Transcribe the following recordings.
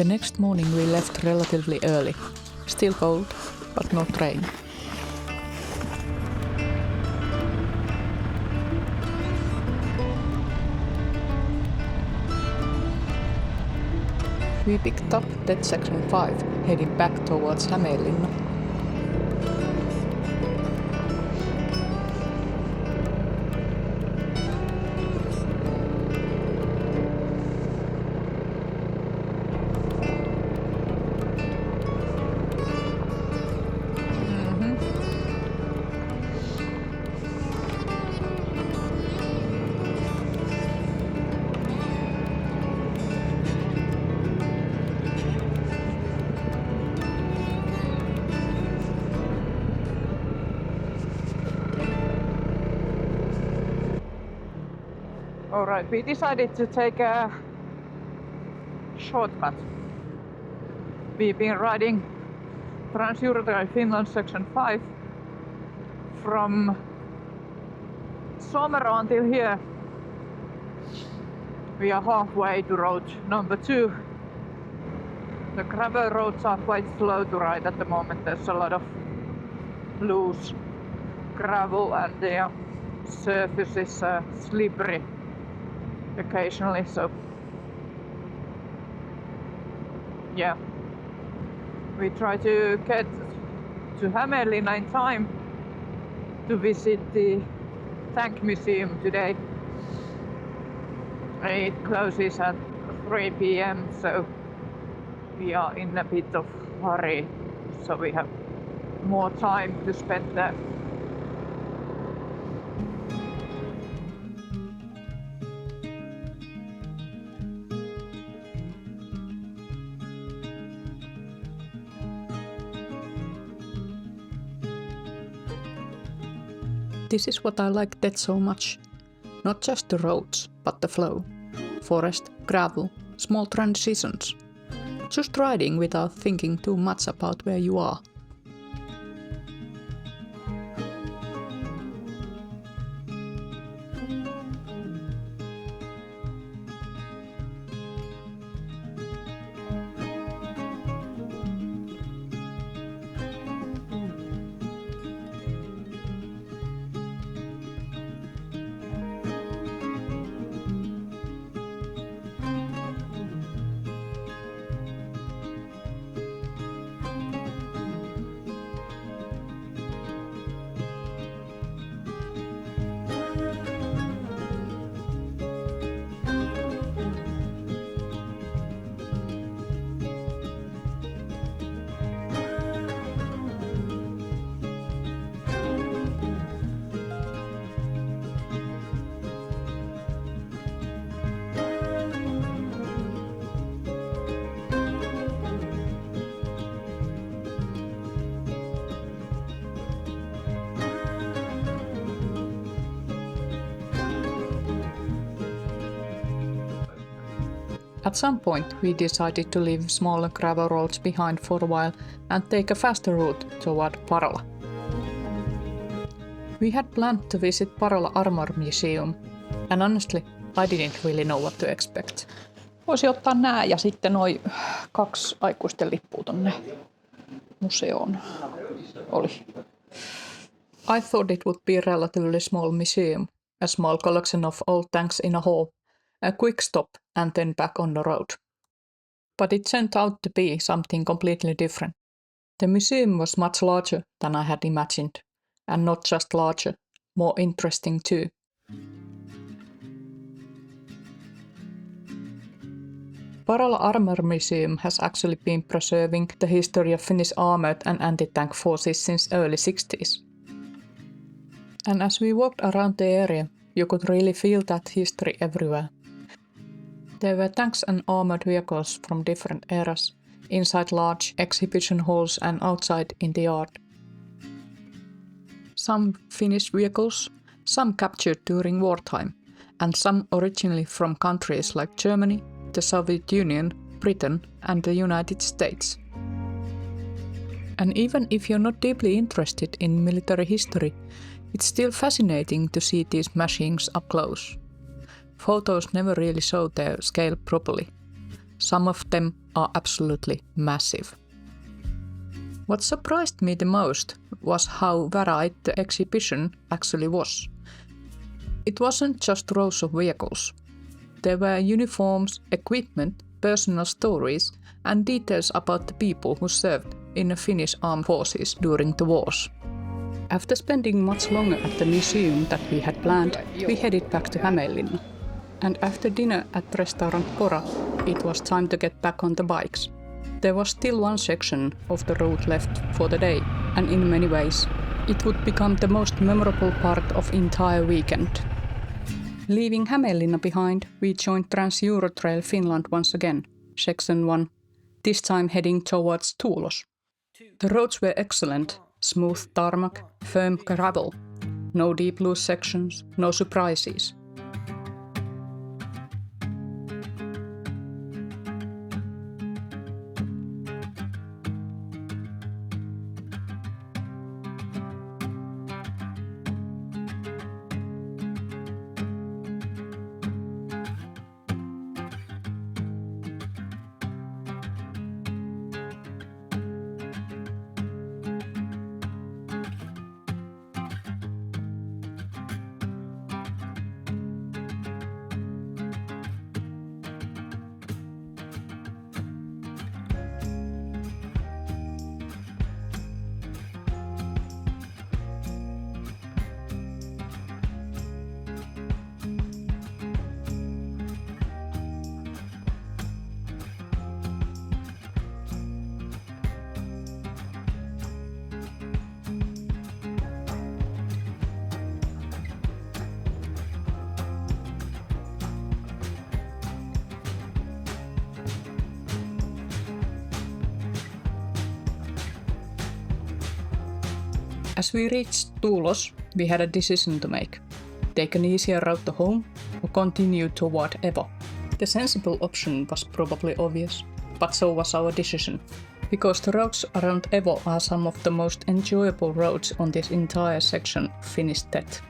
The next morning we left relatively early. Still cold, but not rain. We picked up TET Section 5, heading back towards Hämeenlinna. Alright, we decided to take a shortcut. We've been riding TET Finland Section 5 from Somero until here. We are halfway to road number 2. The gravel roads are quite slow to ride at the moment. There's a lot of loose gravel and the surface is slippery occasionally, so yeah, we try to get to Hämeenlinna in time to visit the tank museum today. It closes at 3 p.m. so we are in a bit of hurry, so we have more time to spend there. This is what I like TET so much. Not just the roads, but the flow. Forest, gravel, small transitions. Just riding without thinking too much about where you are. At some point we decided to leave smaller gravel roads behind for a while and take a faster route toward Parola. We had planned to visit Parola Armor Museum, and honestly, I didn't really know what to expect. Voisi ottaa nää ja sitten noi 2 aikuisten lippua tonne museoon oli. I thought it would be a relatively small museum, a small collection of old tanks in a hall, a quick stop and then back on the road. But it turned out to be something completely different. The museum was much larger than I had imagined, and not just larger, more interesting too. Parola Armor Museum has actually been preserving the history of Finnish armored and anti-tank forces since early 60s. And as we walked around the area, you could really feel that history everywhere. There were tanks and armored vehicles from different eras, inside large exhibition halls and outside in the yard. Some Finnish vehicles, some captured during wartime, and some originally from countries like Germany, the Soviet Union, Britain, and the United States. And even if you're not deeply interested in military history, it's still fascinating to see these machines up close. Photos never really show their scale properly. Some of them are absolutely massive. What surprised me the most was how varied the exhibition actually was. It wasn't just rows of vehicles. There were uniforms, equipment, personal stories, and details about the people who served in the Finnish armed forces during the wars. After spending much longer at the museum than we had planned, we headed back to Hämeenlinna. And after dinner at restaurant Pora, it was time to get back on the bikes. There was still one section of the route left for the day, and in many ways, it would become the most memorable part of entire weekend. Leaving Hämeenlinna behind, we joined Trans-Eurotrail Finland once again, Section 1, this time heading towards Tuulos. The roads were excellent, smooth tarmac, firm gravel, no deep loose sections, no surprises. As we reached Tuulos, we had a decision to make. Take an easier route to home or continue toward Evo. The sensible option was probably obvious, but so was our decision. Because the roads around Evo are some of the most enjoyable roads on this entire section of Finnish TET.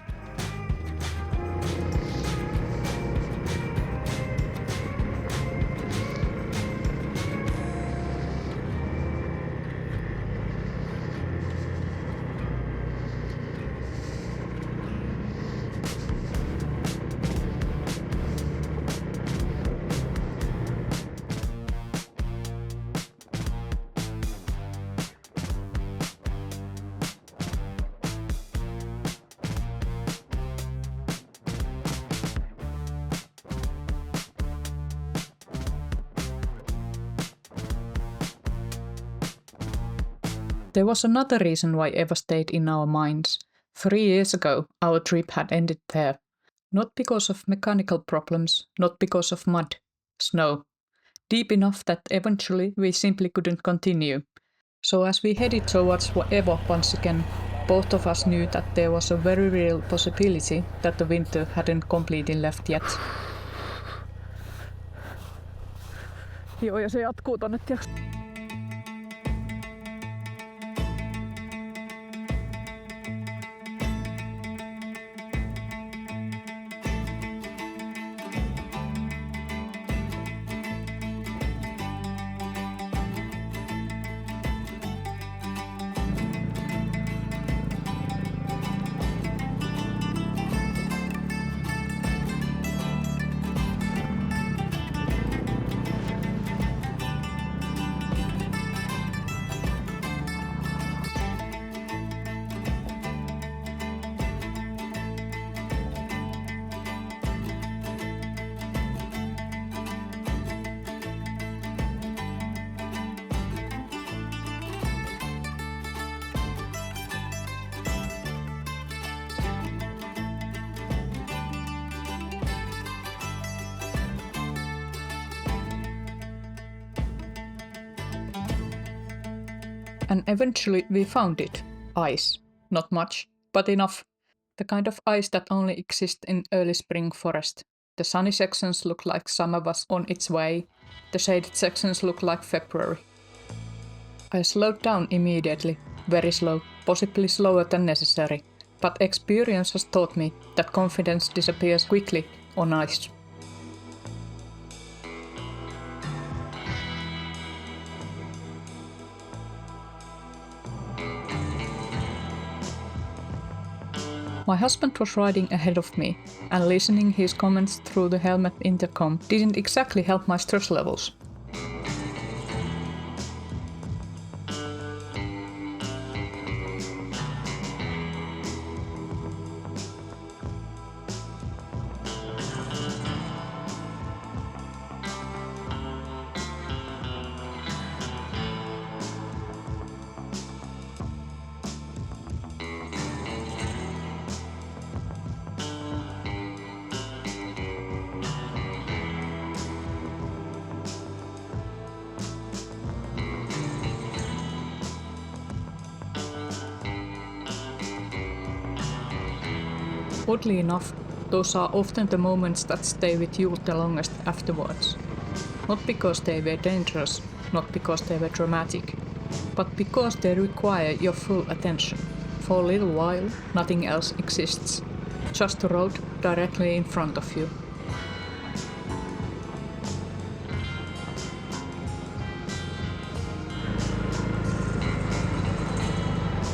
There was another reason why Eva stayed in our minds. 3 years ago, our trip had ended there. Not because of mechanical problems, not because of mud, snow. Deep enough that eventually we simply couldn't continue. So as we headed towards Evo once again, both of us knew that there was a very real possibility that the winter hadn't completely left yet. Joo, ja se jatkuu tonne tietysti. And eventually we found it. Ice. Not much, but enough. The kind of ice that only exists in early spring forest. The sunny sections look like summer was on its way. The shaded sections look like February. I slowed down immediately. Very slow, possibly slower than necessary. But experience has taught me that confidence disappears quickly on ice. My husband was riding ahead of me, and listening his comments through the helmet intercom didn't exactly help my stress levels. Oddly enough, those are often the moments that stay with you the longest afterwards. Not because they were dangerous, not because they were dramatic, but because they require your full attention. For a little while, nothing else exists. Just the road directly in front of you.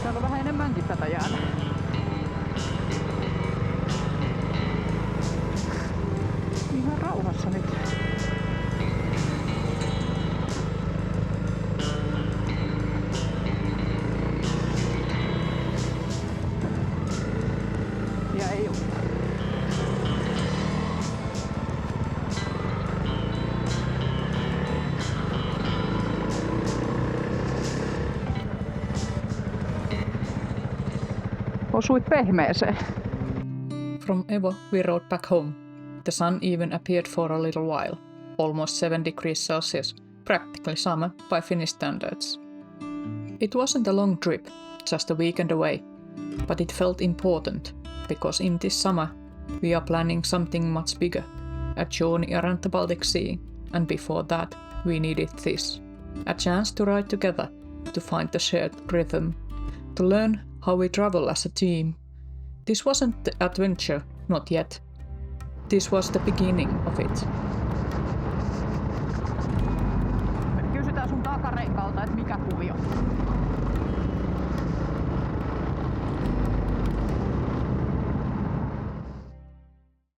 Täällä on vähän enemmänkin tätä jäätä. Ihan rauhassa nyt. Ja ei oo. Osuit pehmeeseen. From Evo we rode back home. The sun even appeared for a little while, almost 7 degrees Celsius, practically summer by Finnish standards. It wasn't a long trip, just a weekend away, but it felt important, because in this summer we are planning something much bigger, a journey around the Baltic Sea, and before that we needed this, a chance to ride together, to find the shared rhythm, to learn how we travel as a team. This wasn't the adventure, not yet. This was the beginning of it. Kysytään sun takarenkalta, että mikä kuvio.